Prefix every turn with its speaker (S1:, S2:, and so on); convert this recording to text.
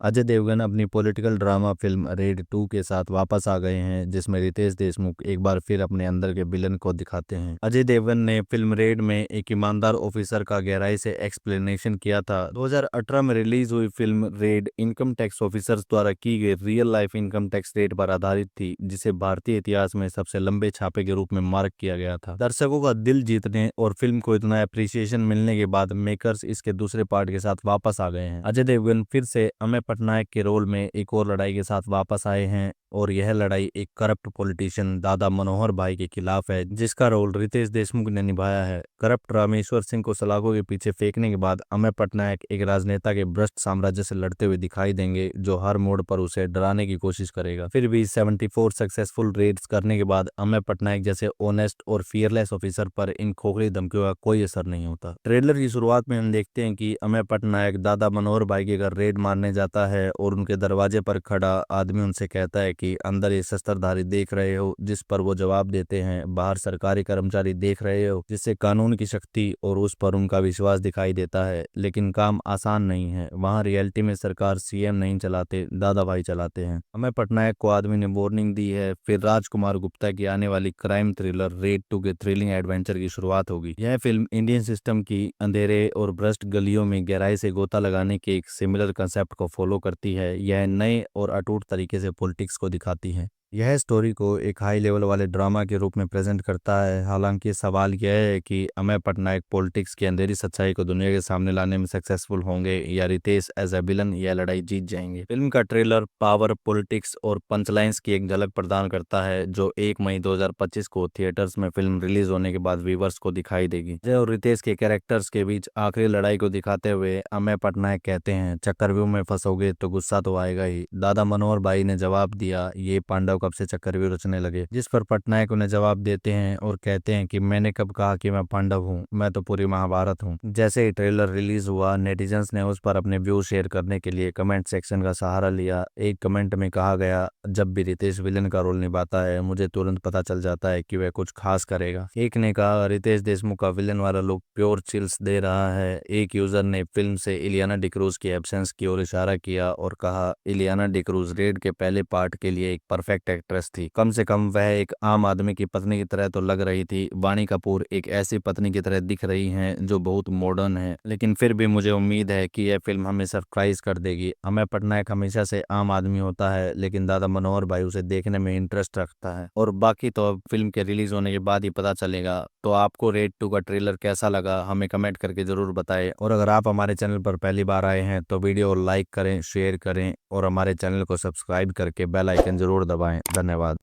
S1: अजय देवगन अपनी political drama film red 2 के साथ वापस आ गए हैं, जिसमें रितेश देशमुख एक बार फिर अपने अंदर के विलन को दिखाते हैं। अजय देवगन ने फिल्म रेड में एक ईमानदार ऑफिसर का गहराई से एक्सप्लेनेशन किया था। 2018 में रिलीज हुई film red income tax officers द्वारा की गई real life income tax raid पर आधारित थी, जिसे भारतीय इतिहास में सबसे लंबे छापे के रूप में मार्क किया गया था। दर्शकों का दिल जीतने और फिल्म को इतना अप्रिसिएशन मिलने के बाद मेकर्स इसके दूसरे पार्ट के साथ वापस आ गए हैं। अजय देवगन फिर से अमय पटनायक के रोल में एक और लड़ाई के साथ वापस आए हैं और यह लड़ाई एक करप्ट पॉलिटिशियन दादा मनोहर भाई के खिलाफ है, जिसका रोल रितेश देशमुख ने निभाया है। करप्ट रामेश्वर सिंह को सलाखों के पीछे फेंकने के बाद अमय पटनायक एक राजनेता के भ्रष्ट साम्राज्य से लड़ते हुए दिखाई देंगे, जो हर मोड़ पर उसे डराने की कोशिश करेगा। फिर भी 74 सक्सेसफुल रेड्स करने के बाद अमय पटनायक जैसे ऑनेस्ट और फियरलेस ऑफिसर पर इन खोखली धमकियों का कोई असर नहीं होता। ट्रेलर की शुरुआत में हम देखते हैं कि अमय पटनायक दादा मनोहर भाई के घर रेड मारने जाता है और उनके दरवाजे पर खड़ा आदमी उनसे कहता है कि अंदर ये शस्त्रधारी देख रहे हो, जिस पर वो जवाब देते हैं बाहर सरकारी कर्मचारी देख रहे हो, जिससे कानून की शक्ति और उस पर उनका विश्वास दिखाई देता है। लेकिन काम आसान नहीं है, वहाँ रियलिटी में सरकार सीएम नहीं चलाते, दादा भाई चलाते हैं। अमय पटनायक को आदमी ने वार्निंग दी है। फिर राजकुमार गुप्ता की आने वाली क्राइम थ्रिलर रेड 2 के थ्रिलिंग एडवेंचर की शुरुआत होगी। यह फिल्म इंडियन सिस्टम की अंधेरे और भ्रष्ट गलियों में गहराई से गोता लगाने के एक सिमिलर कंसेप्ट को फॉलो करती है। यह नए और अटूट तरीके से पॉलिटिक्स को दिखाती है। यह स्टोरी को एक हाई लेवल वाले ड्रामा के रूप में प्रेजेंट करता है। हालांकि सवाल यह है कि अमय पटनायक पॉलिटिक्स की अंधेरी सच्चाई को दुनिया के सामने लाने में सक्सेसफुल होंगे या रितेश एज ए विलन यह लड़ाई जीत जाएंगे। फिल्म का ट्रेलर पावर, पॉलिटिक्स और पंचलाइंस की एक झलक प्रदान करता है, जो 1 मई 2025 को थिएटर्स में फिल्म रिलीज होने के बाद व्यूवर्स को दिखाई देगी। अजय और रितेश के कैरेक्टर्स के बीच आखिरी लड़ाई को दिखाते हुए अमय पटनायक कहते हैं, चक्रव्यूह में फंसोगे तो गुस्सा तो आएगा ही। दादा मनोहर भाई ने जवाब दिया, ये पांडव कब से चक्रव्यूह रचने लगे, जिस पर पटनायक उन्हें जवाब देते हैं और कहते हैं कि मैंने कब कहा कि मैं पांडव हूँ, मैं तो पूरी महाभारत हूँ। जैसे ही ट्रेलर रिलीज हुआ, नेटिजन्स ने उस पर अपने व्यू शेयर करने के लिए कमेंट सेक्शन का सहारा लिया। एक कमेंट में कहा गया, जब भी रितेश विलन का रोल निभाता है मुझे तुरंत पता चल जाता है कि वह कुछ खास करेगा। एक ने कहा, रितेश देशमुख का विलन वाला लुक प्योर चिल्स दे रहा है। एक यूजर ने फिल्म से इलियाना डिक्रूज की एब्सेंस की ओर इशारा किया और कहा, इलियाना डिक्रूज रेड के पहले पार्ट के लिए एक परफेक्ट एक्ट्रेस थी। कम से कम वह एक आम आदमी की पत्नी की तरह तो लग रही थी। वाणी कपूर एक ऐसी पत्नी की तरह दिख रही हैं जो बहुत मॉडर्न है। लेकिन फिर भी मुझे उम्मीद है कि यह फिल्म हमें सरप्राइज कर देगी। अमय पटनायक हमेशा से आम आदमी होता है, लेकिन दादा मनोहर भाई उसे देखने में इंटरेस्ट रखता है। और बाकी तो अब फिल्म के रिलीज होने के बाद ही पता चलेगा। तो आपको रेड 2 का ट्रेलर कैसा लगा हमें कमेंट करके जरूर बताएं। और अगर आप हमारे चैनल पर पहली बार आए हैं तो वीडियो को लाइक करें, शेयर करें और हमारे चैनल को सब्सक्राइब करके बेल आइकन जरूर दबाएं। धन्यवाद।